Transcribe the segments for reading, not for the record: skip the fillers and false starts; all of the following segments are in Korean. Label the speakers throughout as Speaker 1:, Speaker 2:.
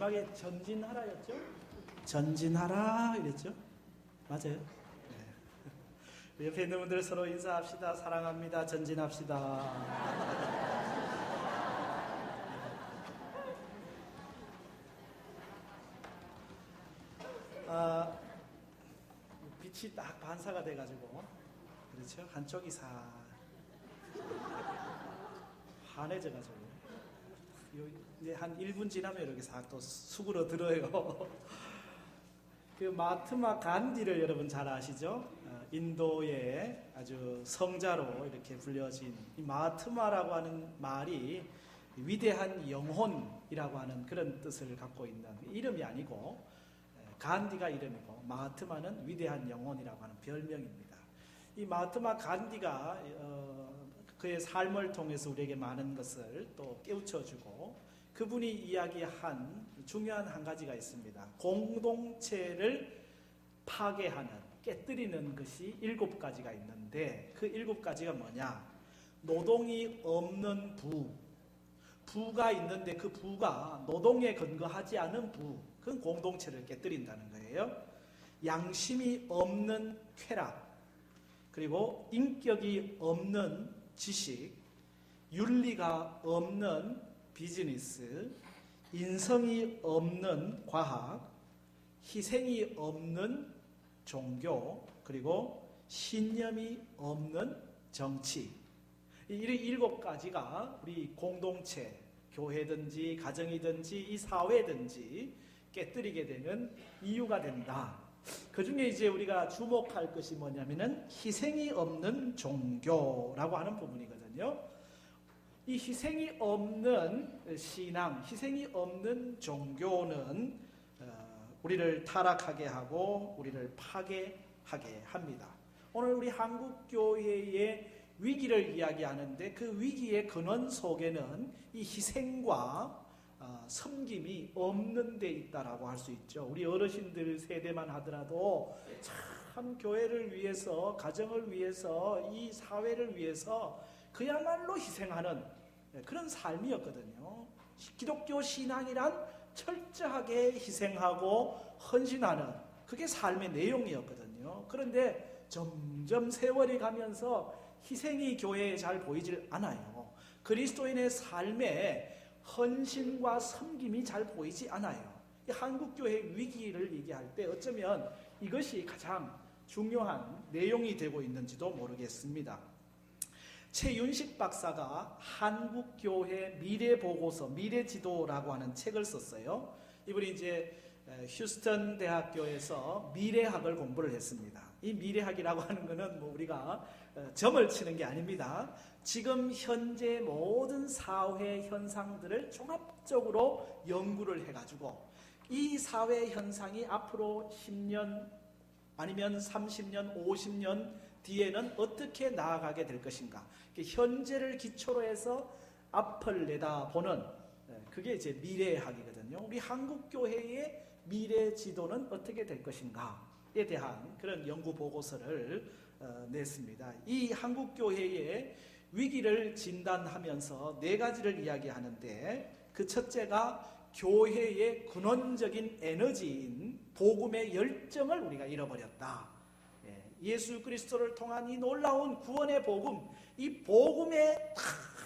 Speaker 1: 마지막에 전진하라였죠? 전진하라 이랬죠? 맞아요? 네. 옆에 있는 분들 서로 인사합시다. 사랑합니다. 전진합시다. 빛이 딱 반사가 돼가지고, 그렇죠? 한쪽이 환해져가지고, 이제 한 1분 지나면 이렇게 싹 또 수그러 들어요. 그 마하트마 간디를 여러분 잘 아시죠? 인도의 아주 성자로 이렇게 불려진 이 마하트마라고 하는 말이 위대한 영혼이라고 하는 그런 뜻을 갖고 있는 이름이 아니고, 간디가 이름이고 마하트마는 위대한 영혼이라고 하는 별명입니다. 이 마하트마 간디가 그의 삶을 통해서 우리에게 많은 것을 또 깨우쳐주고, 그분이 이야기한 중요한 한 가지가 있습니다. 공동체를 파괴하는, 깨뜨리는 것이 7가지가 있는데, 그 7가지가 뭐냐? 노동이 없는 부가 있는데 그 부가 노동에 근거하지 않은 그건 공동체를 깨뜨린다는 거예요. 양심이 없는 쾌락, 그리고 인격이 없는 지식, 윤리가 없는 비즈니스, 인성이 없는 과학, 희생이 없는 종교, 그리고 신념이 없는 정치. 이 7가지가 우리 공동체, 교회든지 가정이든지 이 사회든지 깨뜨리게 되는 이유가 된다. 그 중에 이제 우리가 주목할 것이 뭐냐면은 희생이 없는 종교라고 하는 부분이거든요. 이 희생이 없는 신앙, 희생이 없는 종교는 우리를 타락하게 하고 우리를 파괴하게 합니다. 오늘 우리 한국교회의 위기를 이야기하는데, 그 위기의 근원 속에는 이 희생과 섬김이 없는 데 있다라고 할 수 있죠. 우리 어르신들 세대만 하더라도 참 교회를 위해서, 가정을 위해서, 이 사회를 위해서 그야말로 희생하는 그런 삶이었거든요. 기독교 신앙이란 철저하게 희생하고 헌신하는, 그게 삶의 내용이었거든요. 그런데 점점 세월이 가면서 희생이 교회에 잘 보이질 않아요. 그리스도인의 삶에 헌신과 섬김이 잘 보이지 않아요. 한국교회 위기를 얘기할 때 어쩌면 이것이 가장 중요한 내용이 되고 있는지도 모르겠습니다. 최윤식 박사가 한국교회 미래보고서, 미래지도라고 하는 책을 썼어요. 이분이 이제 휴스턴 대학교에서 미래학을 공부를 했습니다. 이 미래학이라고 하는 것은 뭐 우리가 점을 치는 게 아닙니다. 지금 현재 모든 사회 현상들을 종합적으로 연구를 해가지고 이 사회 현상이 앞으로 10년 아니면 30년, 50년 뒤에는 어떻게 나아가게 될 것인가. 현재를 기초로 해서 앞을 내다보는, 그게 이제 미래학이거든요. 우리 한국교회의 미래 지도는 어떻게 될 것인가에 대한 그런 연구 보고서를 냈습니다. 이 한국교회의 위기를 진단하면서 4가지를 이야기하는데, 그 첫째가 교회의 근원적인 에너지인 복음의 열정을 우리가 잃어버렸다. 예수 그리스도를 통한 이 놀라운 구원의 복음, 이 복음에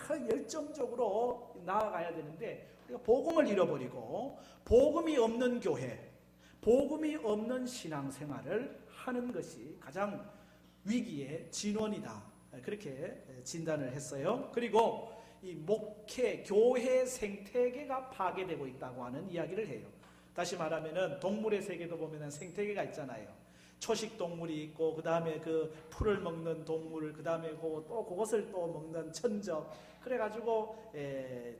Speaker 1: 열정적으로 나아가야 되는데 우리가 복음을 잃어버리고, 복음이 없는 교회, 복음이 없는 신앙생활을 하는 것이 가장 위기의 진원이다. 그렇게 진단을 했어요. 그리고 이 목회, 교회 생태계가 파괴되고 있다고 하는 이야기를 해요. 다시 말하면은 동물의 세계도 보면은 생태계가 있잖아요. 초식 동물이 있고, 그 다음에 그 풀을 먹는 동물, 그 다음에 또 그것을 또 먹는 천적, 그래가지고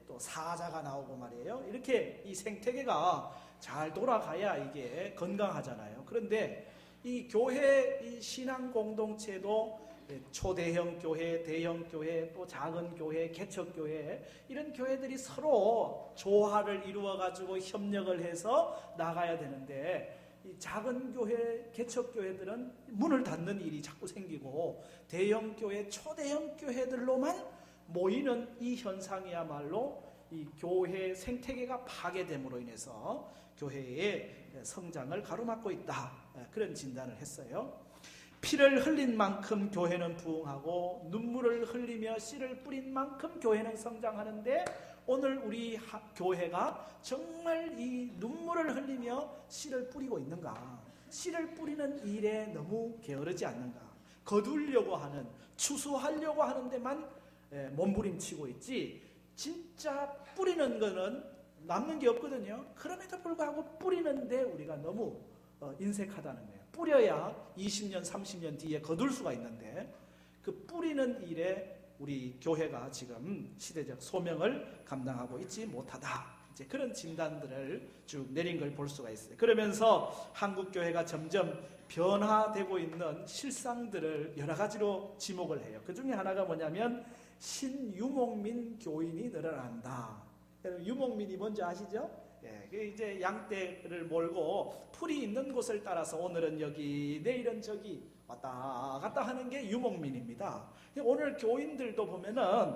Speaker 1: 또 사자가 나오고 말이에요. 이렇게 이 생태계가 잘 돌아가야 이게 건강하잖아요. 그런데 이 교회, 이 신앙 공동체도 초대형 교회, 대형 교회, 또 작은 교회, 개척교회, 이런 교회들이 서로 조화를 이루어가지고 협력을 해서 나가야 되는데, 이 작은 교회, 개척교회들은 문을 닫는 일이 자꾸 생기고, 대형 교회, 초대형 교회들로만 모이는 이 현상이야말로 이 교회 생태계가 파괴됨으로 인해서 교회의 성장을 가로막고 있다. 그런 진단을 했어요. 피를 흘린 만큼 교회는 부흥하고 눈물을 흘리며 씨를 뿌린 만큼 교회는 성장하는데 오늘 우리 교회가 정말 이 눈물을 흘리며 씨를 뿌리고 있는가? 씨를 뿌리는 일에 너무 게으르지 않는가? 거두려고 하는, 추수하려고 하는 데만 몸부림치고 있지 진짜 뿌리는 거는 남는 게 없거든요. 그럼에도 불구하고 뿌리는데 우리가 너무 인색하다는 거예요. 뿌려야 20년, 30년 뒤에 거둘 수가 있는데 그 뿌리는 일에 우리 교회가 지금 시대적 소명을 감당하고 있지 못하다. 이제 그런 진단들을 쭉 내린 걸 볼 수가 있어요. 그러면서 한국 교회가 점점 변화되고 있는 실상들을 여러 가지로 지목을 해요. 그 중에 하나가 뭐냐면 신유목민 교인이 늘어난다. 유목민이 뭔지 아시죠? 이제 양떼를 몰고 풀이 있는 곳을 따라서 오늘은 여기, 내일은 저기 왔다 갔다 하는 게 유목민입니다. 오늘 교인들도 보면은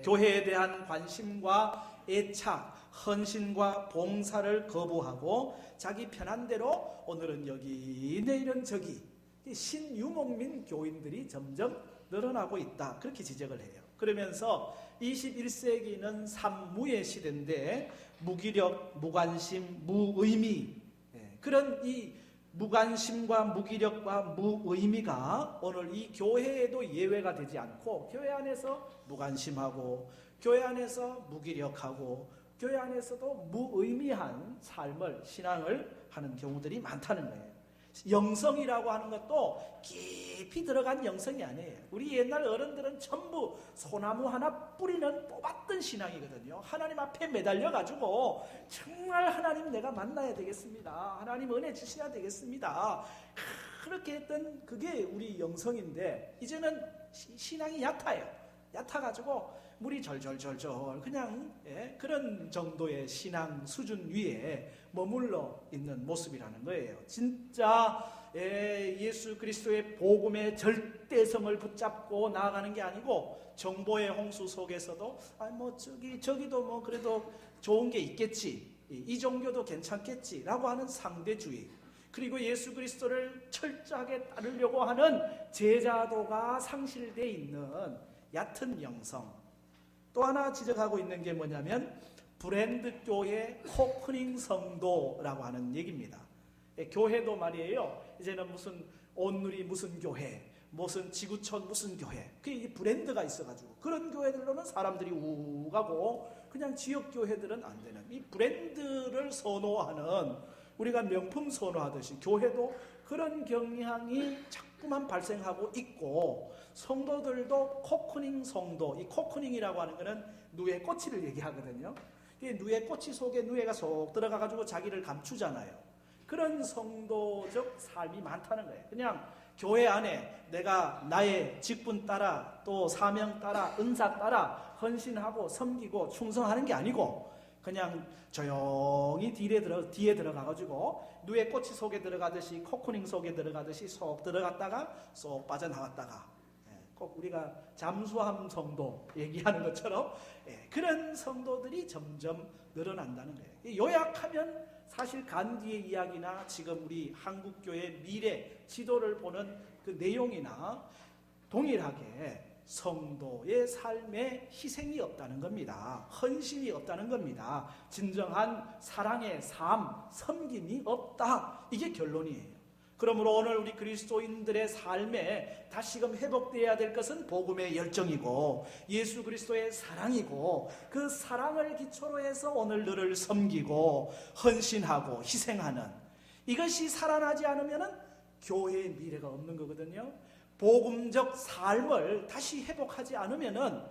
Speaker 1: 교회에 대한 관심과 애착, 헌신과 봉사를 거부하고 자기 편한 대로 오늘은 여기, 내일은 저기 신유목민 교인들이 점점 늘어나고 있다. 그렇게 지적을 해요. 그러면서 21세기는 삼무의 시대인데 무기력, 무관심, 무의미 그런 이 무관심과 무기력과 무의미가 오늘 이 교회에도 예외가 되지 않고 교회 안에서 무관심하고 교회 안에서 무기력하고 교회 안에서도 무의미한 삶을 신앙을 하는 경우들이 많다는 거예요. 영성이라고 하는 것도 깊이 들어간 영성이 아니에요. 우리 옛날 어른들은 전부 소나무 하나 뿌리는 뽑았던 신앙이거든요. 하나님 앞에 매달려가지고 정말 하나님 내가 만나야 되겠습니다. 하나님 은혜 주셔야 되겠습니다. 그렇게 했던 그게 우리 영성인데 이제는 신앙이 얕아요. 얕아가지고 물이 절절절절 그냥 그런 정도의 신앙 수준 위에 머물러 있는 모습이라는 거예요. 진짜 예수 그리스도의 복음의 절대성을 붙잡고 나아가는 게 아니고 정보의 홍수 속에서도 저기도 뭐 그래도 좋은 게 있겠지, 이 종교도 괜찮겠지라고 하는 상대주의, 그리고 예수 그리스도를 철저하게 따르려고 하는 제자도가 상실되어 있는 얕은 영성. 또 하나 지적하고 있는 게 뭐냐면 브랜드 교회 코프닝 성도라고 하는 얘기입니다. 교회도 말이에요. 이제는 무슨 온누리 무슨 교회, 무슨 지구촌 무슨 교회, 그게 브랜드가 있어가지고 그런 교회들로는 사람들이 우우 가고 그냥 지역 교회들은 안 되는 이 브랜드를 선호하는, 우리가 명품 선호하듯이 교회도 그런 경향이 자꾸만 발생하고 있고 성도들도 코크닝 성도, 이 코크닝이라고 하는 것은 누에 꼬치를 얘기하거든요. 이 누에 꼬치 속에 누에가 쏙 들어가가지고 자기를 감추잖아요. 그런 성도적 삶이 많다는 거예요. 그냥 교회 안에 내가 나의 직분 따라 또 사명 따라 은사 따라 헌신하고 섬기고 충성하는 게 아니고 그냥 조용히 뒤에 들어가가지고 누에 꼬치 속에 들어가듯이 코크닝 속에 들어가듯이 쏙 들어갔다가 쏙 빠져나왔다가 꼭 우리가 잠수함 성도 얘기하는 것처럼 그런 성도들이 점점 늘어난다는 거예요. 요약하면 사실 간디의 이야기나 지금 우리 한국교회 미래 지도를 보는 그 내용이나 동일하게 성도의 삶에 희생이 없다는 겁니다. 헌신이 없다는 겁니다. 진정한 사랑의 삶, 섬김이 없다. 이게 결론이에요. 그러므로 오늘 우리 그리스도인들의 삶에 다시금 회복되어야 될 것은 복음의 열정이고 예수 그리스도의 사랑이고 그 사랑을 기초로 해서 오늘 너를 섬기고 헌신하고 희생하는 이것이 살아나지 않으면 교회의 미래가 없는 거거든요. 복음적 삶을 다시 회복하지 않으면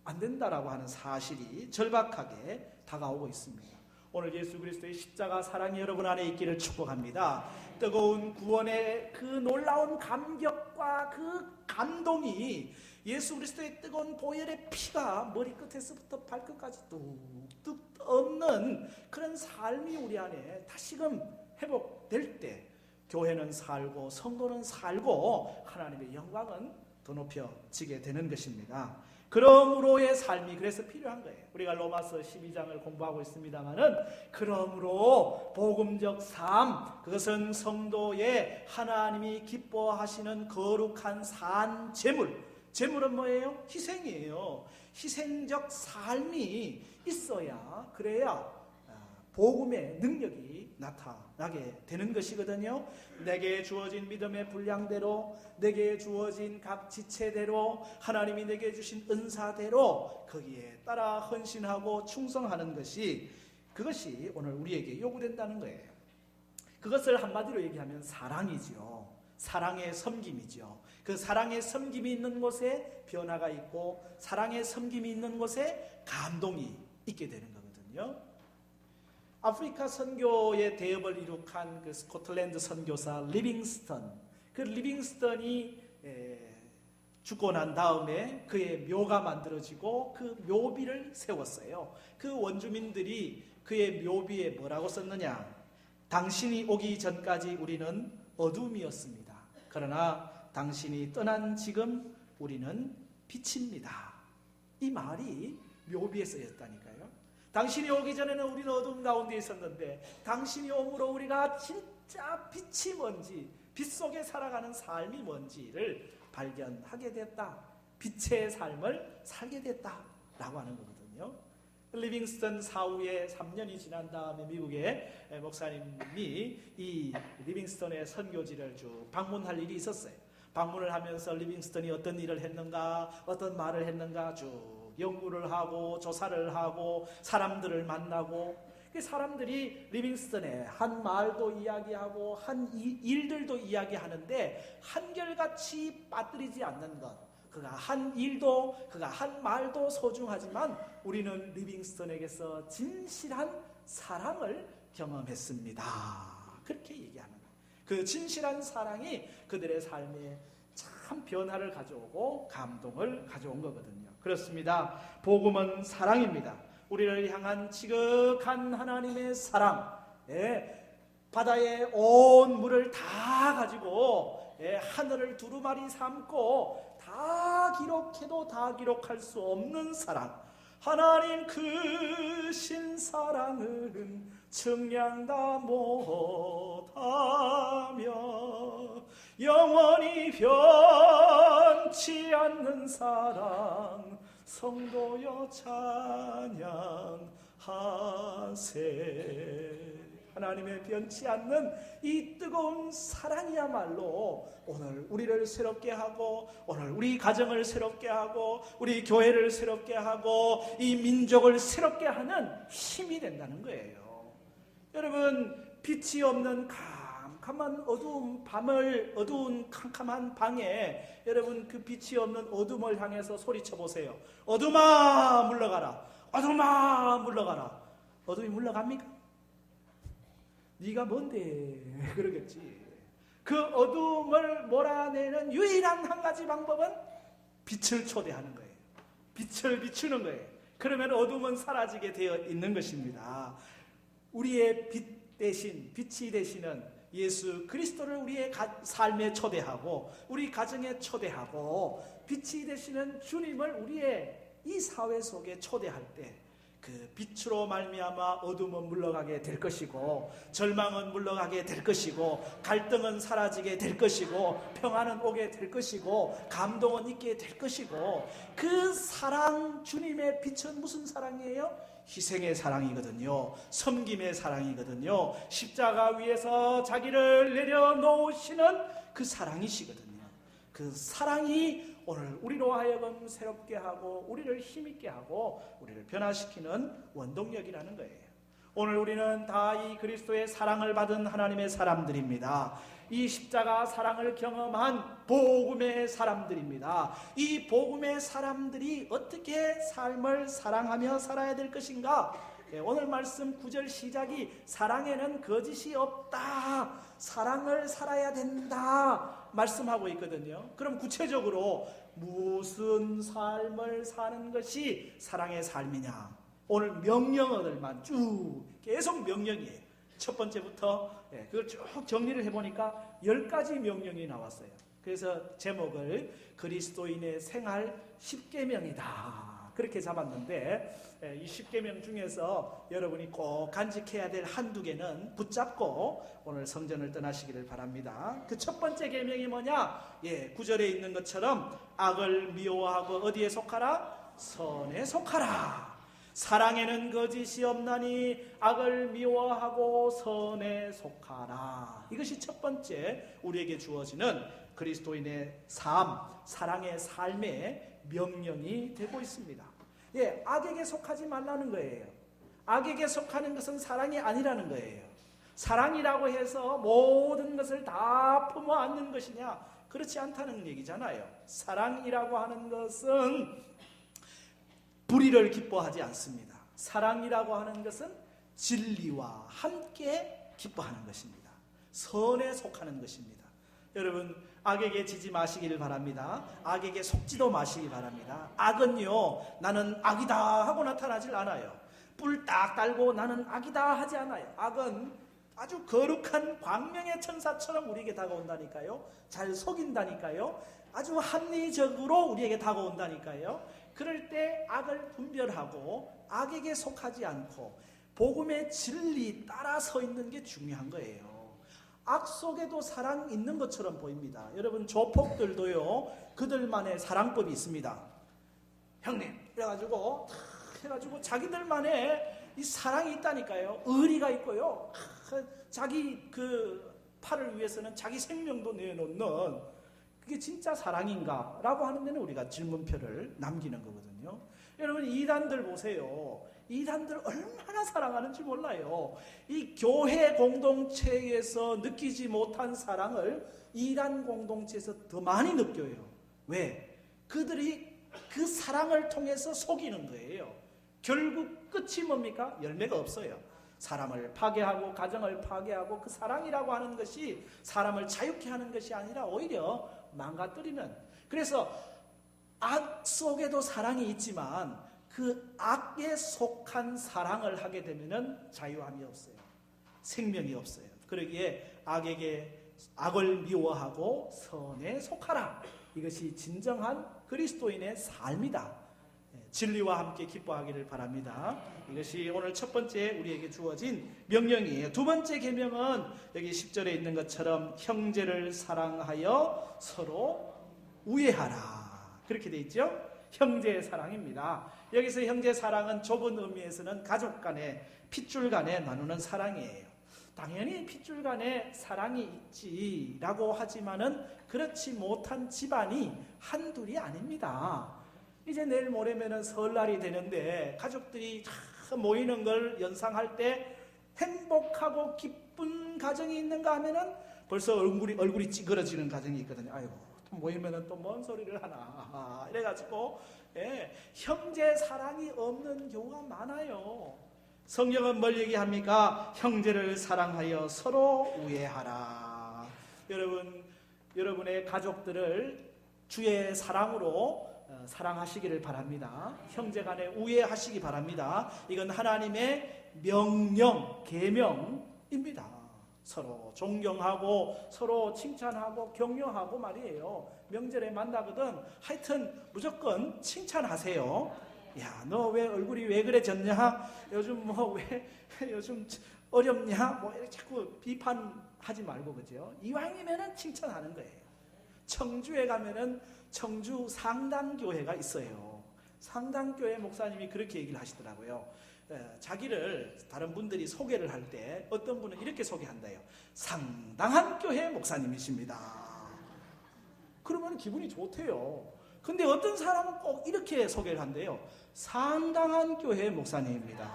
Speaker 1: 안 된다라고 하는 사실이 절박하게 다가오고 있습니다. 오늘 예수 그리스도의 십자가 사랑이 여러분 안에 있기를 축복합니다. 뜨거운 구원의 그 놀라운 감격과 그 감동이 예수 그리스도의 뜨거운 보혈의 피가 머리끝에서부터 발끝까지 뚝뚝 없는 그런 삶이 우리 안에 다시금 회복될 때 교회는 살고 성도는 살고 하나님의 영광은 더 높여지게 되는 것입니다. 그러므로의 삶이 그래서 필요한 거예요. 우리가 로마서 12장을 공부하고 있습니다마는 그러므로 복음적 삶, 그것은 성도의 하나님이 기뻐하시는 거룩한 산 제물, 제물은 뭐예요? 희생이에요. 희생적 삶이 있어야, 그래야 복음의 능력이 나타나게 되는 것이거든요. 내게 주어진 믿음의 분량대로, 내게 주어진 각 지체대로, 하나님이 내게 주신 은사대로 거기에 따라 헌신하고 충성하는 것이, 그것이 오늘 우리에게 요구된다는 거예요. 그것을 한마디로 얘기하면 사랑이지요. 사랑의 섬김이죠. 그 사랑의 섬김이 있는 곳에 변화가 있고, 사랑의 섬김이 있는 곳에 감동이 있게 되는 거거든요. 아프리카 선교의 대업을 이룩한 그 스코틀랜드 선교사 리빙스턴, 그 리빙스턴이 죽고 난 다음에 그의 묘가 만들어지고 그 묘비를 세웠어요. 그 원주민들이 그의 묘비에 뭐라고 썼느냐? 당신이 오기 전까지 우리는 어둠이었습니다. 그러나 당신이 떠난 지금 우리는 빛입니다. 이 말이 묘비에 쓰였다니까요. 당신이 오기 전에는 우리는 어둠 가운데 있었는데 당신이 오므로 우리가 진짜 빛이 뭔지, 빛 속에 살아가는 삶이 뭔지를 발견하게 됐다. 빛의 삶을 살게 됐다라고 하는 거거든요. 리빙스턴 사후에 3년이 지난 다음에 미국의 목사님이 이 리빙스턴의 선교지를 쭉 방문할 일이 있었어요. 방문을 하면서 리빙스턴이 어떤 일을 했는가, 어떤 말을 했는가 쭉 연구를 하고 조사를 하고 사람들을 만나고, 그 사람들이 리빙스턴의 한 말도 이야기하고 한 일들도 이야기하는데 한결같이 빠뜨리지 않는 것, 그가 한 일도 그가 한 말도 소중하지만 우리는 리빙스턴에게서 진실한 사랑을 경험했습니다. 그렇게 얘기하는 거예요. 그 진실한 사랑이 그들의 삶에 참 변화를 가져오고 감동을 가져온 거거든요. 그렇습니다. 복음은 사랑입니다. 우리를 향한 지극한 하나님의 사랑, 바다에 온 물을 다 가지고 하늘을 두루마리 삼고 다 기록해도 다 기록할 수 없는 사랑, 하나님 크신 사랑은 측량 다 못하며 영원히 변치 않는 사랑, 성도여 찬양하세. 하나님의 변치 않는 이 뜨거운 사랑이야말로 오늘 우리를 새롭게 하고, 오늘 우리 가정을 새롭게 하고, 우리 교회를 새롭게 하고, 이 민족을 새롭게 하는 힘이 된다는 거예요. 여러분, 빛이 없는 캄캄한 어두운 밤을, 어두운 캄캄한 방에 여러분 그 빛이 없는 어둠을 향해서 소리쳐 보세요. 어둠아 물러가라. 어둠아 물러가라. 어둠이 물러갑니까? 네가 뭔데 그러겠지. 그 어둠을 몰아내는 유일한 한 가지 방법은 빛을 초대하는 거예요. 빛을 비추는 거예요. 그러면 어둠은 사라지게 되어 있는 것입니다. 우리의 빛 대신, 빛이 되시는 예수 그리스도를 우리의 삶에 초대하고, 우리 가정에 초대하고, 빛이 되시는 주님을 우리의 이 사회 속에 초대할 때 그 빛으로 말미암아 어둠은 물러가게 될 것이고, 절망은 물러가게 될 것이고, 갈등은 사라지게 될 것이고, 평안은 오게 될 것이고, 감동은 있게 될 것이고, 그 사랑, 주님의 빛은 무슨 사랑이에요? 희생의 사랑이거든요. 섬김의 사랑이거든요. 십자가 위에서 자기를 내려놓으시는 그 사랑이시거든요. 그 사랑이 오늘 우리로 하여금 새롭게 하고, 우리를 힘있게 하고, 우리를 변화시키는 원동력이라는 거예요. 오늘 우리는 다 이 그리스도의 사랑을 받은 하나님의 사람들입니다. 이 십자가 사랑을 경험한 복음의 사람들입니다. 이 복음의 사람들이 어떻게 삶을 사랑하며 살아야 될 것인가? 오늘 말씀 9절 시작이 사랑에는 거짓이 없다, 사랑을 살아야 된다 말씀하고 있거든요. 그럼 구체적으로 무슨 삶을 사는 것이 사랑의 삶이냐? 오늘 명령어들만 쭉 계속 명령이에요. 첫 번째부터 그걸 쭉 정리를 해보니까 10가지 명령이 나왔어요. 그래서 제목을 그리스도인의 생활 10계명이다. 그렇게 잡았는데 이 10계명 중에서 여러분이 꼭 간직해야 될 한두 개는 붙잡고 오늘 성전을 떠나시기를 바랍니다. 그 첫 번째 계명이 뭐냐? 9절에 있는 것처럼 악을 미워하고 어디에 속하라? 선에 속하라. 사랑에는 거짓이 없나니 악을 미워하고 선에 속하라. 이것이 첫 번째 우리에게 주어지는 그리스도인의 삶, 사랑의 삶의 명령이 되고 있습니다. 악에게 속하지 말라는 거예요. 악에게 속하는 것은 사랑이 아니라는 거예요. 사랑이라고 해서 모든 것을 다 품어 안는 것이냐? 그렇지 않다는 얘기잖아요. 사랑이라고 하는 것은 불의를 기뻐하지 않습니다. 사랑이라고 하는 것은 진리와 함께 기뻐하는 것입니다. 선에 속하는 것입니다. 여러분, 악에게 지지 마시기를 바랍니다. 악에게 속지도 마시기 바랍니다. 악은요, 나는 악이다 하고 나타나질 않아요. 뿔 딱 달고 나는 악이다 하지 않아요. 악은 아주 거룩한 광명의 천사처럼 우리에게 다가온다니까요. 잘 속인다니까요. 아주 합리적으로 우리에게 다가온다니까요. 그럴 때 악을 분별하고 악에게 속하지 않고 복음의 진리 따라 서 있는 게 중요한 거예요. 악 속에도 사랑이 있는 것처럼 보입니다. 여러분, 조폭들도요, 그들만의 사랑법이 있습니다. 형님, 그래가지고 자기들만의 이 사랑이 있다니까요. 의리가 있고요. 자기 그 팔을 위해서는 자기 생명도 내놓는, 그게 진짜 사랑인가? 라고 하는 데는 우리가 질문표를 남기는 거거든요. 여러분, 이단들 보세요. 이단들 얼마나 사랑하는지 몰라요. 이 교회 공동체에서 느끼지 못한 사랑을 이단 공동체에서 더 많이 느껴요. 왜? 그들이 그 사랑을 통해서 속이는 거예요. 결국 끝이 뭡니까? 열매가 없어요. 사람을 파괴하고 가정을 파괴하고 그 사랑이라고 하는 것이 사람을 자유케 하는 것이 아니라 오히려 망가뜨리는. 그래서 악 속에도 사랑이 있지만 그 악에 속한 사랑을 하게 되면 자유함이 없어요. 생명이 없어요. 그러기에 악을 미워하고 선에 속하라. 이것이 진정한 그리스도인의 삶이다. 진리와 함께 기뻐하기를 바랍니다. 이것이 오늘 첫 번째 우리에게 주어진 명령이에요. 두 번째 계명은 여기 10절에 있는 것처럼 형제를 사랑하여 서로 우애하라. 그렇게 돼 있죠? 형제의 사랑입니다. 여기서 형제 사랑은 좁은 의미에서는 가족 간에, 핏줄 간에 나누는 사랑이에요. 당연히 핏줄 간에 사랑이 있지라고 하지만은 그렇지 못한 집안이 한둘이 아닙니다. 이제 내일 모레면은 설날이 되는데 가족들이 다 모이는 걸 연상할 때 행복하고 기쁜 가정이 있는가 하면은 벌써 얼굴이 찌그러지는 가정이 있거든요. 아이고, 또 모이면은 또 뭔 소리를 하나. 이래가지고 형제 사랑이 없는 경우가 많아요. 성경은 뭘 얘기합니까? 형제를 사랑하여 서로 우애하라. 여러분의 가족들을 주의 사랑으로 사랑하시기를 바랍니다. 형제 간에 우애하시기 바랍니다. 이건 하나님의 명령, 계명입니다. 서로 존경하고 서로 칭찬하고 격려하고 말이에요. 명절에 만나거든 하여튼 무조건 칭찬하세요. 야, 너 왜 얼굴이 왜 그래 졌냐? 요즘 왜 요즘 어렵냐? 뭐 이렇게 자꾸 비판하지 말고, 그죠? 이왕이면은 칭찬하는 거예요. 청주에 가면은 청주 상당교회가 있어요. 상당교회 목사님이 그렇게 얘기를 하시더라고요. 자기를 다른 분들이 소개를 할 때 어떤 분은 이렇게 소개한다요. 상당한 교회 목사님이십니다. 그러면 기분이 좋대요. 근데 어떤 사람은 꼭 이렇게 소개를 한대요. 상당한 교회 목사님입니다.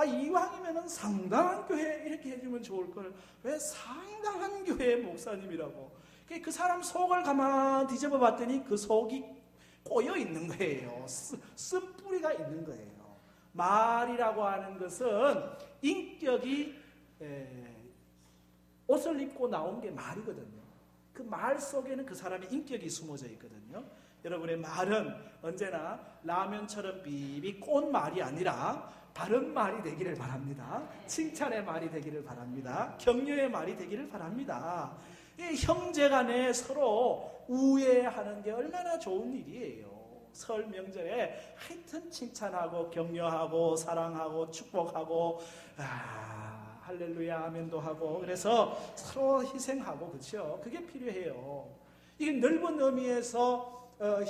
Speaker 1: 이왕이면은 상당한 교회 이렇게 해주면 좋을 걸 왜 상당한 교회 목사님이라고? 그 사람 속을 가만 뒤집어 봤더니 그 속이 꼬여 있는 거예요. 쓴뿌리가 있는 거예요. 말이라고 하는 것은 인격이 옷을 입고 나온 게 말이거든요. 그 말 속에는 그 사람의 인격이 숨어져 있거든요. 여러분의 말은 언제나 라면처럼 비비 꼰 말이 아니라 바른 말이 되기를 바랍니다. 칭찬의 말이 되기를 바랍니다. 격려의 말이 되기를 바랍니다. 이 형제간에 서로 우애하는 게 얼마나 좋은 일이에요. 설 명절에 하여튼 칭찬하고 격려하고 사랑하고 축복하고 할렐루야 아멘도 하고 그래서 서로 희생하고 그렇죠. 그게 필요해요. 이게 넓은 의미에서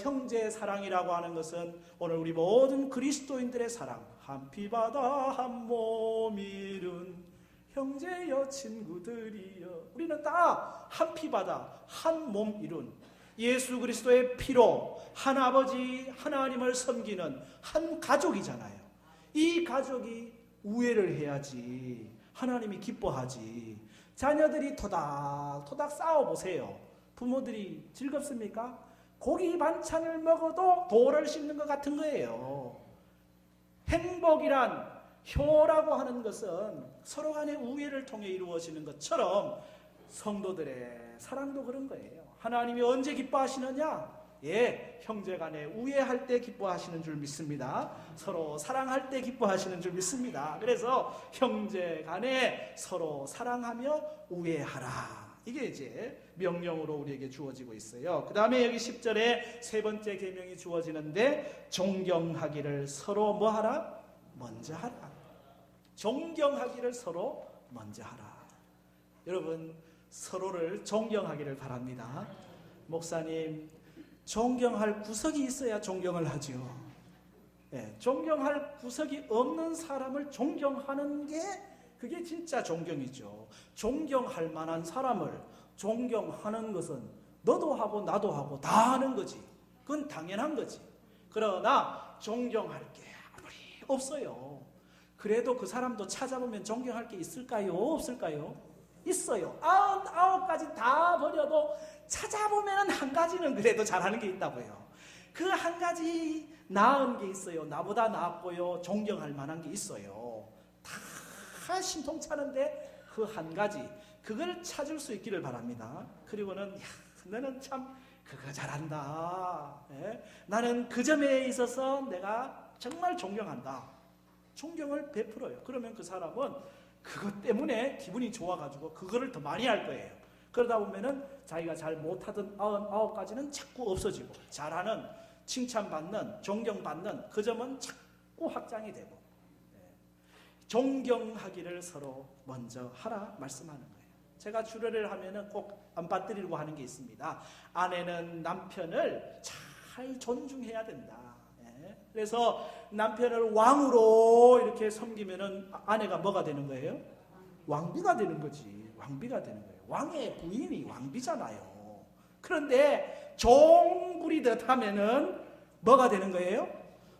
Speaker 1: 형제 사랑이라고 하는 것은 오늘 우리 모든 그리스도인들의 사랑, 한 피바다 한 몸 이룬 형제여 친구들이여, 우리는 다 한 피바다 한 몸 이룬 예수 그리스도의 피로 한 아버지 하나님을 섬기는 한 가족이잖아요. 이 가족이 우애를 해야지 하나님이 기뻐하지. 자녀들이 토닥토닥 싸워보세요. 부모들이 즐겁습니까? 고기 반찬을 먹어도 돌을 씹는 것 같은 거예요. 행복이란 효라고 하는 것은 서로 간의 우애를 통해 이루어지는 것처럼 성도들의 사랑도 그런 거예요. 하나님이 언제 기뻐하시느냐? 형제 간에 우애할 때 기뻐하시는 줄 믿습니다. 서로 사랑할 때 기뻐하시는 줄 믿습니다. 그래서 형제 간에 서로 사랑하며 우애하라. 이게 이제 명령으로 우리에게 주어지고 있어요. 그 다음에 여기 10절에 세 번째 계명이 주어지는데 존경하기를 서로 뭐 하라? 먼저 하라. 존경하기를 서로 먼저 하라. 여러분 서로를 존경하기를 바랍니다. 목사님, 존경할 구석이 있어야 존경을 하죠. 존경할 구석이 없는 사람을 존경하는 게 그게 진짜 존경이죠. 존경할 만한 사람을 존경하는 것은 너도 하고 나도 하고 다 하는 거지. 그건 당연한 거지. 그러나 존경할 게 아무리 없어요. 그래도 그 사람도 찾아보면 존경할 게 있을까요? 없을까요? 있어요. 99가지 다 버려도 찾아보면 한 가지는 그래도 잘하는 게 있다고요. 그 한 가지 나은 게 있어요. 나보다 낫고요. 존경할 만한 게 있어요. 다 신통차는데 그 한 가지, 그걸 찾을 수 있기를 바랍니다. 그리고는 너는 참 그거 잘한다. 나는 그 점에 있어서 내가 정말 존경한다. 존경을 베풀어요. 그러면 그 사람은 그것 때문에 기분이 좋아가지고 그거를 더 많이 할 거예요. 그러다 보면은 자기가 잘 못하던 99가지는 자꾸 없어지고 잘하는, 칭찬받는, 존경받는 그 점은 자꾸 확장이 되고, 존경하기를 서로 먼저 하라 말씀하는 거예요. 제가 주례를 하면은 꼭 안 빠뜨리려고 하는 게 있습니다. 아내는 남편을 잘 존중해야 된다. 그래서 남편을 왕으로 이렇게 섬기면은 아내가 뭐가 되는 거예요? 왕비가 되는 거지. 왕비가 되는 거예요. 왕의 부인이 왕비잖아요. 그런데 종 부리듯 하면은 뭐가 되는 거예요?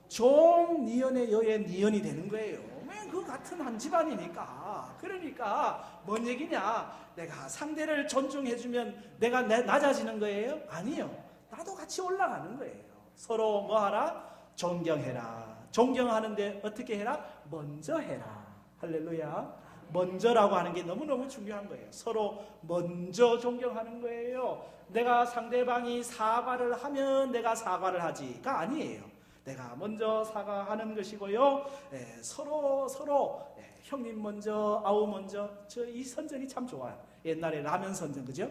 Speaker 1: 종 니언의 여의 니언이 되는 거예요. 그 같은 한 집안이니까. 그러니까 뭔 얘기냐? 내가 상대를 존중해주면 내가 낮아지는 거예요? 아니요. 나도 같이 올라가는 거예요. 서로 뭐 하라? 존경해라. 존경하는데 어떻게 해라? 먼저 해라. 할렐루야. 먼저라고 하는 게 너무너무 중요한 거예요. 서로 먼저 존경하는 거예요. 내가 상대방이 사과를 하면 내가 사과를 하지가 아니에요. 내가 먼저 사과하는 것이고요. 서로 형님 먼저, 아우 먼저. 저 이 선전이 참 좋아요. 옛날에 라면 선전, 그죠?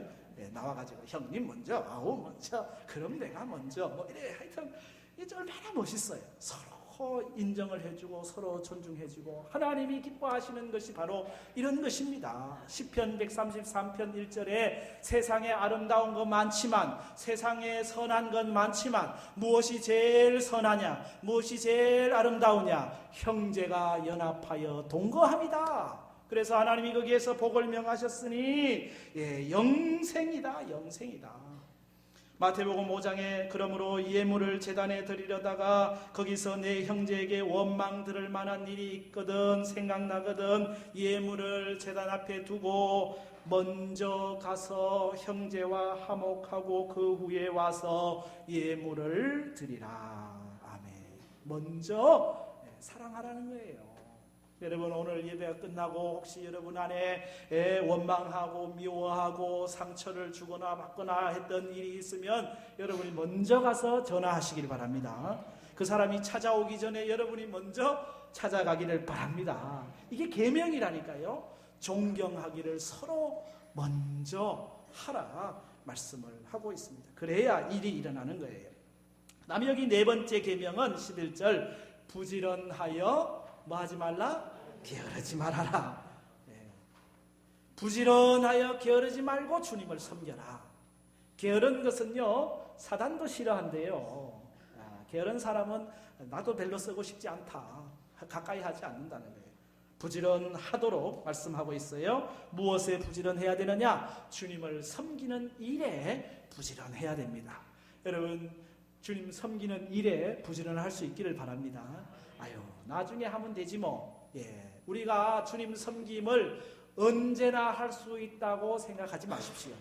Speaker 1: 나와가지고 형님 먼저, 아우 먼저, 그럼 내가 먼저, 뭐 이래 하여튼 이게 얼마나 멋있어요. 서로 인정을 해주고 서로 존중해주고 하나님이 기뻐하시는 것이 바로 이런 것입니다. 시편 133편 1절에 세상에 아름다운 것 많지만, 세상에 선한 것 많지만 무엇이 제일 선하냐, 무엇이 제일 아름다우냐? 형제가 연합하여 동거함이다. 그래서 하나님이 거기에서 복을 명하셨으니 영생이다. 영생이다. 마태복음 5장에 그러므로 예물을 제단에 드리려다가 거기서 내 형제에게 원망 들을 만한 일이 있거든, 생각나거든, 예물을 제단 앞에 두고 먼저 가서 형제와 화목하고 그 후에 와서 예물을 드리라. 아멘. 먼저 사랑하라는 거예요. 여러분 오늘 예배가 끝나고 혹시 여러분 안에 원망하고 미워하고 상처를 주거나 받거나 했던 일이 있으면 여러분이 먼저 가서 전화하시길 바랍니다. 그 사람이 찾아오기 전에 여러분이 먼저 찾아가기를 바랍니다. 이게 계명이라니까요. 존경하기를 서로 먼저 하라 말씀을 하고 있습니다. 그래야 일이 일어나는 거예요. 다음에 여기 네 번째 계명은 11절 부지런하여 뭐 하지 말라? 게으르지 말아라. 부지런하여 게으르지 말고 주님을 섬겨라. 게으른 것은요 사단도 싫어한대요. 게으른 사람은 나도 별로 쓰고 싶지 않다. 가까이 하지 않는다는 거예요. 부지런하도록 말씀하고 있어요. 무엇에 부지런해야 되느냐? 주님을 섬기는 일에 부지런해야 됩니다. 여러분 주님 섬기는 일에 부지런할 수 있기를 바랍니다. 나중에 하면 되지 뭐. 우리가 주님 섬김을 언제나 할 수 있다고 생각하지 마십시오.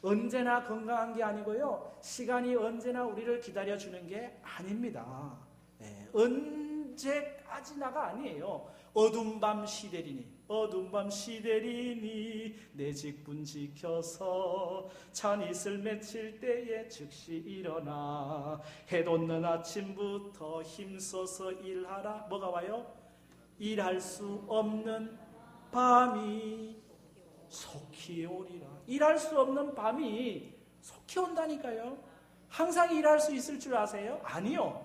Speaker 1: 언제나 건강한 게 아니고요. 시간이 언제나 우리를 기다려주는 게 아닙니다. 언제까지나가 아니에요. 어두운 밤 시대리니 내 직분 지켜서 찬이슬 맺힐 때에 즉시 일어나 해 돋는 아침부터 힘써서 일하라. 뭐가 와요? 일할 수 없는 밤이 속히 오리라. 일할 수 없는 밤이 속히 온다니까요. 항상 일할 수 있을 줄 아세요? 아니요.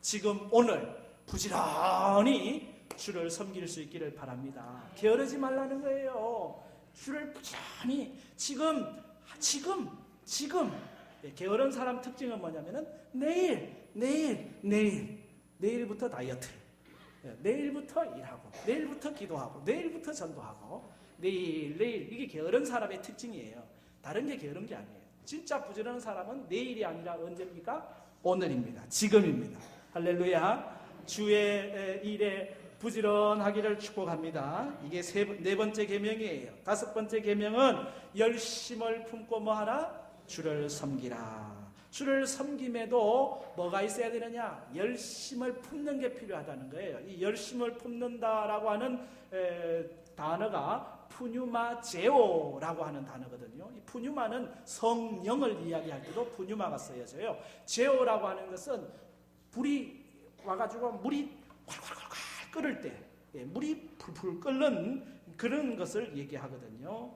Speaker 1: 지금 오늘 부지런히 주를 섬길 수 있기를 바랍니다. 게으르지 말라는 거예요. 주를 부지런히 지금 게으른 사람 특징은 뭐냐면은 내일부터 다이어트, 내일부터 일하고, 내일부터 기도하고, 내일부터 전도하고, 내일 이게 게으른 사람의 특징이에요. 다른 게 게으른 게 아니에요. 진짜 부지런한 사람은 내일이 아니라 언제입니까? 오늘입니다. 지금입니다. 할렐루야. 주의 일에 부지런하기를 축복합니다. 이게 네 번째 계명이에요. 다섯 번째 계명은 열심을 품고 뭐하라? 주를 섬기라. 주를 섬김에도 뭐가 있어야 되느냐? 열심을 품는 게 필요하다는 거예요. 이 열심을 품는다라고 하는 단어가 푸뉴마제오라고 하는 단어거든요. 이 푸뉴마는 성령을 이야기할 때도 푸뉴마가 쓰여져요. 제오라고 하는 것은 불이 와가지고 물이 콸콸콸콸 끓을 때, 물이 풀풀 끓는 그런 것을 얘기하거든요.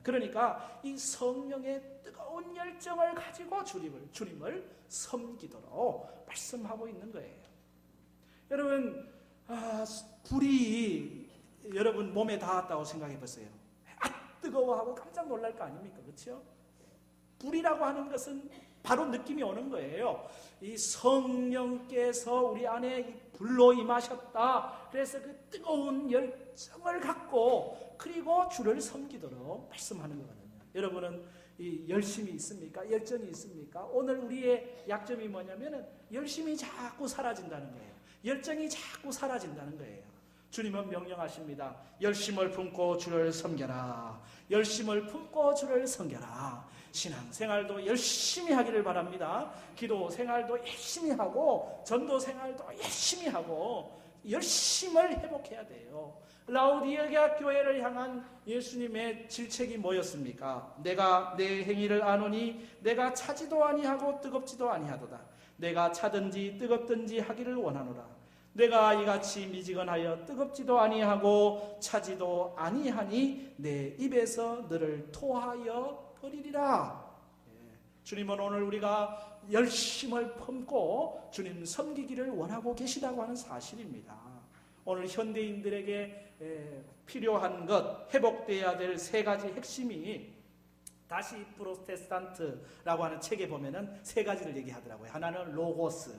Speaker 1: 그러니까 이 성령의 뜨거운 열정을 가지고 주님을 섬기도록 말씀하고 있는 거예요. 여러분, 불이 여러분 몸에 닿았다고 생각해 보세요. 뜨거워하고 깜짝 놀랄 거 아닙니까? 그렇죠? 불이라고 하는 것은 바로 느낌이 오는 거예요. 이 성령께서 우리 안에 불로 임하셨다. 그래서 그 뜨거운 열정을 갖고 그리고 주를 섬기도록 말씀하는 거거든요. 여러분은 이 열심이 있습니까? 열정이 있습니까? 오늘 우리의 약점이 뭐냐면은 열심이 자꾸 사라진다는 거예요. 열정이 자꾸 사라진다는 거예요. 주님은 명령하십니다. 열심을 품고 주를 섬겨라. 열심을 품고 주를 섬겨라. 신앙생활도 열심히 하기를 바랍니다. 기도 생활도 열심히 하고 전도 생활도 열심히 하고 열심을 회복해야 돼요. 라오디게아 교회를 향한 예수님의 질책이 뭐였습니까? 내가 내 행위를 아노니 내가 차지도 아니하고 뜨겁지도 아니하도다. 내가 차든지 뜨겁든지 하기를 원하노라. 내가 이같이 미지근하여 뜨겁지도 아니하고 차지도 아니하니 내 입에서 너를 토하여 버리리라. 주님은 오늘 우리가 열심을 품고 주님 섬기기를 원하고 계시다고 하는 사실입니다. 오늘 현대인들에게 필요한 것, 회복되어야 될 세 가지 핵심이 다시 프로테스탄트라고 하는 책에 보면은 세 가지를 얘기하더라고요. 하나는 로고스,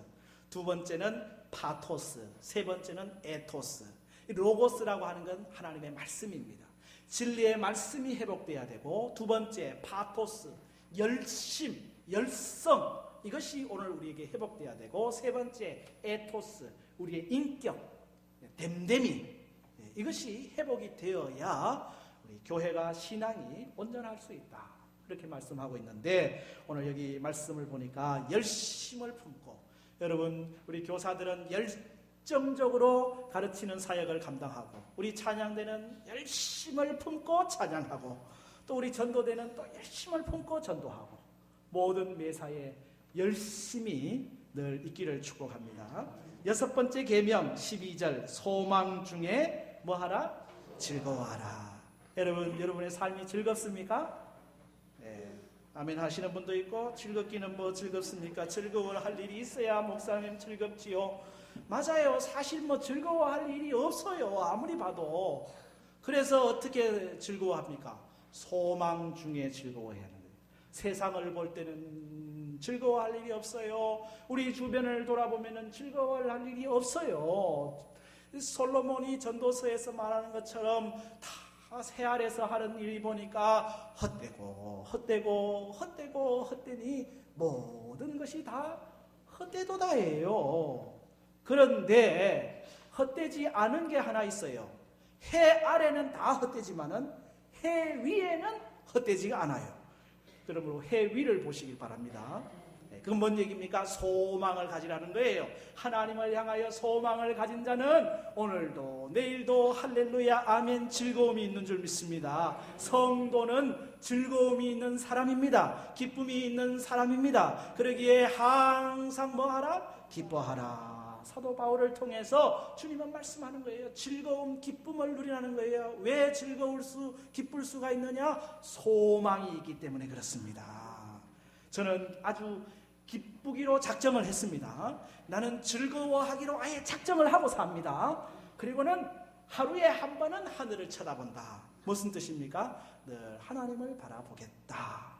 Speaker 1: 두 번째는 파토스, 세 번째는 에토스. 로고스라고 하는 건 하나님의 말씀입니다. 진리의 말씀이 회복돼야 되고, 두 번째 파토스, 열심, 열성, 이것이 오늘 우리에게 회복돼야 되고, 세 번째 에토스, 우리의 인격, 됨됨이, 이것이 회복이 되어야 우리 교회가 신앙이 온전할 수 있다. 그렇게 말씀하고 있는데, 오늘 여기 말씀을 보니까 열심을 품고, 여러분 우리 교사들은 열정적으로 가르치는 사역을 감당하고, 우리 찬양대는 열심을 품고 찬양하고, 또 우리 전도대는 또 열심을 품고 전도하고, 모든 매사에 열심히 늘 있기를 축복합니다. 6번째 계명 12절 소망 중에 뭐하라? 즐거워하라. 여러분의 삶이 즐겁습니까? 네. 아멘 하시는 분도 있고 즐겁기는 뭐 즐겁습니까? 즐거워할 일이 있어야 목사님 즐겁지요. 맞아요. 사실 뭐 즐거워할 일이 없어요. 아무리 봐도. 그래서 어떻게 즐거워합니까? 소망 중에 즐거워해야 하는 거예요. 세상을 볼 때는 즐거워할 일이 없어요. 우리 주변을 돌아보면 즐거워할 일이 없어요. 솔로몬이 전도서에서 말하는 것처럼 다 새 아래서 하는 일이 보니까 헛되고 헛되니 모든 것이 다 헛되도다예요. 그런데 헛되지 않은 게 하나 있어요. 해 아래는 다 헛되지만은 해 위에는 헛되지가 않아요. 그러므로 해 위를 보시길 바랍니다. 그건 뭔 얘기입니까? 소망을 가지라는 거예요. 하나님을 향하여 소망을 가진 자는 오늘도 내일도 할렐루야 아멘 즐거움이 있는 줄 믿습니다. 성도는 즐거움이 있는 사람입니다. 기쁨이 있는 사람입니다. 그러기에 항상 뭐하라? 기뻐하라. 사도 바울을 통해서 주님은 말씀하는 거예요. 즐거움, 기쁨을 누리라는 거예요. 왜 기쁠 수가 있느냐? 소망이 있기 때문에 그렇습니다. 저는 아주 기쁘기로 작정을 했습니다. 나는 즐거워하기로 아예 작정을 하고 삽니다. 그리고는 하루에 한 번은 하늘을 쳐다본다. 무슨 뜻입니까? 늘 하나님을 바라보겠다.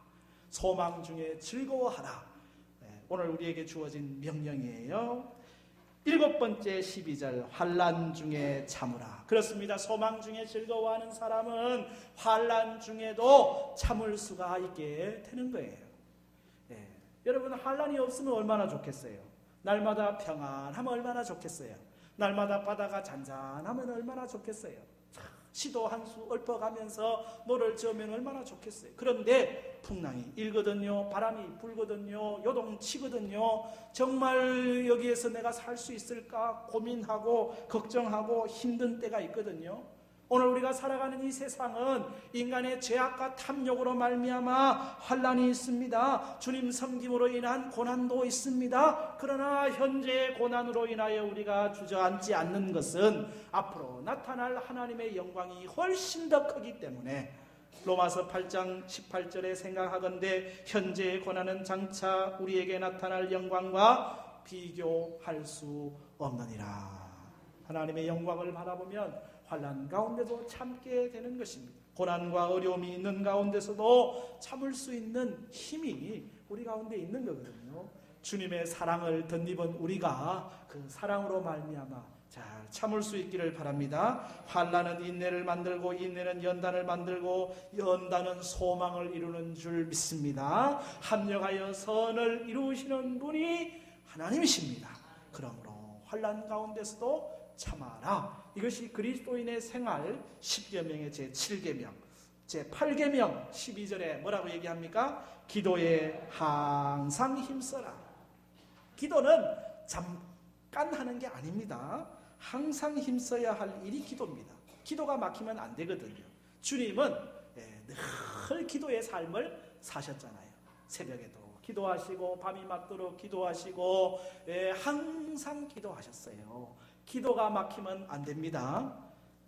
Speaker 1: 소망 중에 즐거워하라. 오늘 우리에게 주어진 명령이에요. 7번째 12절 환난 중에 참으라. 그렇습니다. 소망 중에 즐거워하는 사람은 환난 중에도 참을 수가 있게 되는 거예요. 여러분 환난이 없으면 얼마나 좋겠어요. 날마다 평안하면 얼마나 좋겠어요. 날마다 바다가 잔잔하면 얼마나 좋겠어요. 시도 한 수 읊어가면서 노를 저으면 얼마나 좋겠어요. 그런데 풍랑이 일거든요. 바람이 불거든요. 요동치거든요. 정말 여기에서 내가 살 수 있을까 고민하고 걱정하고 힘든 때가 있거든요. 오늘 우리가 살아가는 이 세상은 인간의 죄악과 탐욕으로 말미암아 환난이 있습니다. 주님 섬김으로 인한 고난도 있습니다. 그러나 현재의 고난으로 인하여 우리가 주저앉지 않는 것은 앞으로 나타날 하나님의 영광이 훨씬 더 크기 때문에 로마서 8장 18절에 생각하건대 현재의 고난은 장차 우리에게 나타날 영광과 비교할 수 없느니라. 하나님의 영광을 바라보면 환난 가운데도 참게 되는 것입니다. 고난과 어려움이 있는 가운데서도 참을 수 있는 힘이 우리 가운데 있는 거거든요. 주님의 사랑을 덧입은 우리가 그 사랑으로 말미암아 잘 참을 수 있기를 바랍니다. 환난은 인내를 만들고 인내는 연단을 만들고 연단은 소망을 이루는 줄 믿습니다. 합력하여 선을 이루시는 분이 하나님이십니다. 그러므로 환난 가운데서도 참아라. 이것이 그리스도인의 생활 10계명의 제7계명 제8계명 12절에 뭐라고 얘기합니까? 기도에 항상 힘써라. 기도는 잠깐 하는 게 아닙니다. 항상 힘써야 할 일이 기도입니다. 기도가 막히면 안 되거든요. 주님은 늘 기도의 삶을 사셨잖아요. 새벽에도 기도하시고 밤이 맞도록 기도하시고 항상 기도하셨어요. 기도가 막히면 안 됩니다.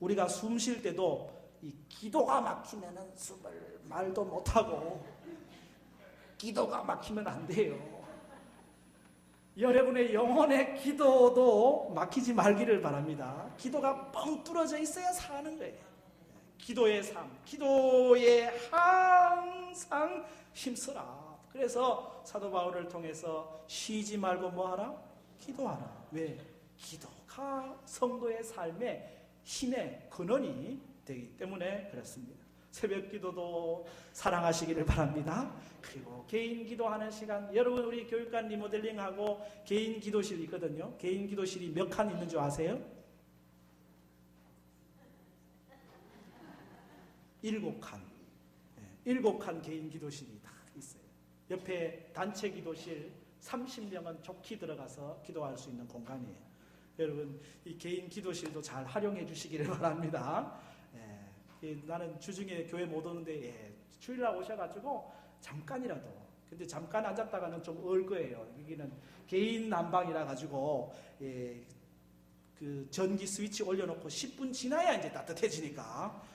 Speaker 1: 우리가 숨 쉴 때도 이 기도가 막히면 숨을 말도 못하고 기도가 막히면 안 돼요. 여러분의 영혼의 기도도 막히지 말기를 바랍니다. 기도가 뻥 뚫어져 있어야 사는 거예요. 기도의 삶, 기도에 항상 힘쓰라. 그래서 사도 바울을 통해서 쉬지 말고 뭐하라? 기도하라. 왜? 기도가 성도의 삶의 힘의 근원이 되기 때문에 그렇습니다. 새벽 기도도 사랑하시기를 바랍니다. 그리고 개인 기도하는 시간, 여러분 우리 교육관 리모델링하고 개인 기도실이 있거든요. 개인 기도실이 몇 칸 있는 줄 아세요? 7칸. 7칸 개인 기도실이 다 있어요. 옆에 단체 기도실 30명은 좋게 들어가서 기도할 수 있는 공간이에요. 여러분 이 개인 기도실도 잘 활용해 주시기를 바랍니다. 나는 주중에 교회 못 오는데 주일날 오셔가지고 잠깐이라도 근데 잠깐 앉았다가는 좀 얼 거예요. 여기는 개인 난방이라 가지고 그 전기 스위치 올려놓고 10분 지나야 이제 따뜻해지니까.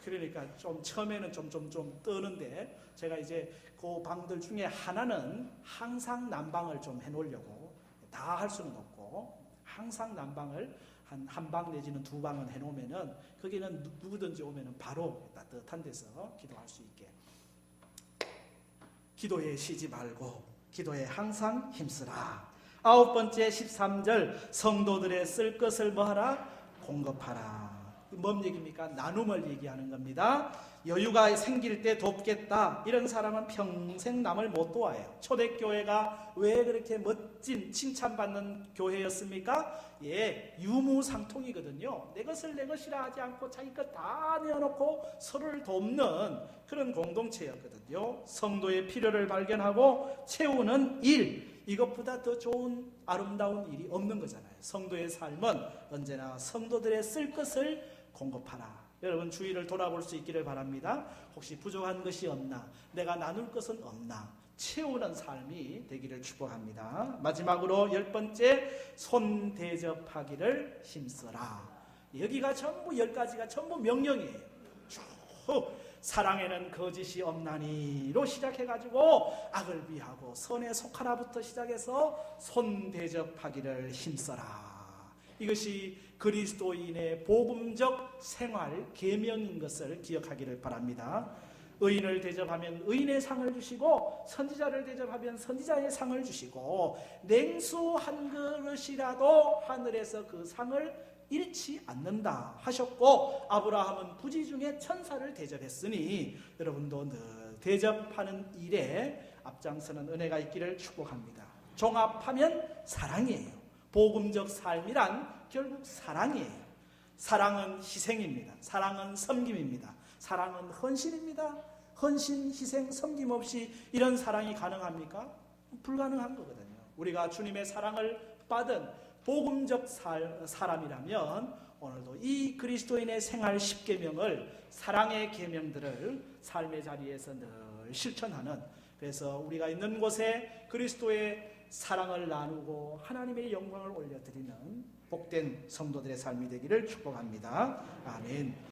Speaker 1: 그러니까 좀 처음에는 좀 떠는데, 제가 이제 그 방들 중에 하나는 항상 난방을 좀 해놓으려고, 다 할 수는 없고 항상 난방을 한 방 내지는 2방은 해놓으면은 거기는 누구든지 오면은 바로 따뜻한 데서 기도할 수 있게. 기도에 쉬지 말고 기도에 항상 힘쓰라. 9번째 13절, 성도들의 쓸 것을 뭐하라? 공급하라. 뭔 얘기입니까? 나눔을 얘기하는 겁니다. 여유가 생길 때 돕겠다, 이런 사람은 평생 남을 못 도와요. 초대교회가 왜 그렇게 멋진 칭찬받는 교회였습니까? 유무상통이거든요. 내 것을 내 것이라 하지 않고 자기 것 다 내어놓고 서로를 돕는 그런 공동체였거든요. 성도의 필요를 발견하고 채우는 일, 이것보다 더 좋은 아름다운 일이 없는 거잖아요. 성도의 삶은 언제나 성도들의 쓸 것을 공급하라. 여러분 주위를 돌아볼 수 있기를 바랍니다. 혹시 부족한 것이 없나? 내가 나눌 것은 없나? 채우는 삶이 되기를 축복합니다. 마지막으로 10번째, 손 대접하기를 힘써라. 여기가 전부 10가지가 전부 명령이에요. 쭉 사랑에는 거짓이 없나니로 시작해가지고 악을 비하고 선에 속하라부터 시작해서 손 대접하기를 힘써라. 이것이 그리스도인의 복음적 생활 계명인 것을 기억하기를 바랍니다. 의인을 대접하면 의인의 상을 주시고, 선지자를 대접하면 선지자의 상을 주시고, 냉수 한 그릇이라도 하늘에서 그 상을 잃지 않는다 하셨고, 아브라함은 부지 중에 천사를 대접했으니 여러분도 늘 대접하는 일에 앞장서는 은혜가 있기를 축복합니다. 종합하면 사랑이에요. 복음적 삶이란 결국 사랑이에요. 사랑은 희생입니다. 사랑은 섬김입니다. 사랑은 헌신입니다. 헌신, 희생, 섬김 없이 이런 사랑이 가능합니까? 불가능한 거거든요. 우리가 주님의 사랑을 받은 복음적 사람이라면 오늘도 이 그리스도인의 생활 10계명을, 사랑의 계명들을 삶의 자리에서 늘 실천하는, 그래서 우리가 있는 곳에 그리스도의 사랑을 나누고 하나님의 영광을 올려드리는 복된 성도들의 삶이 되기를 축복합니다. 아멘.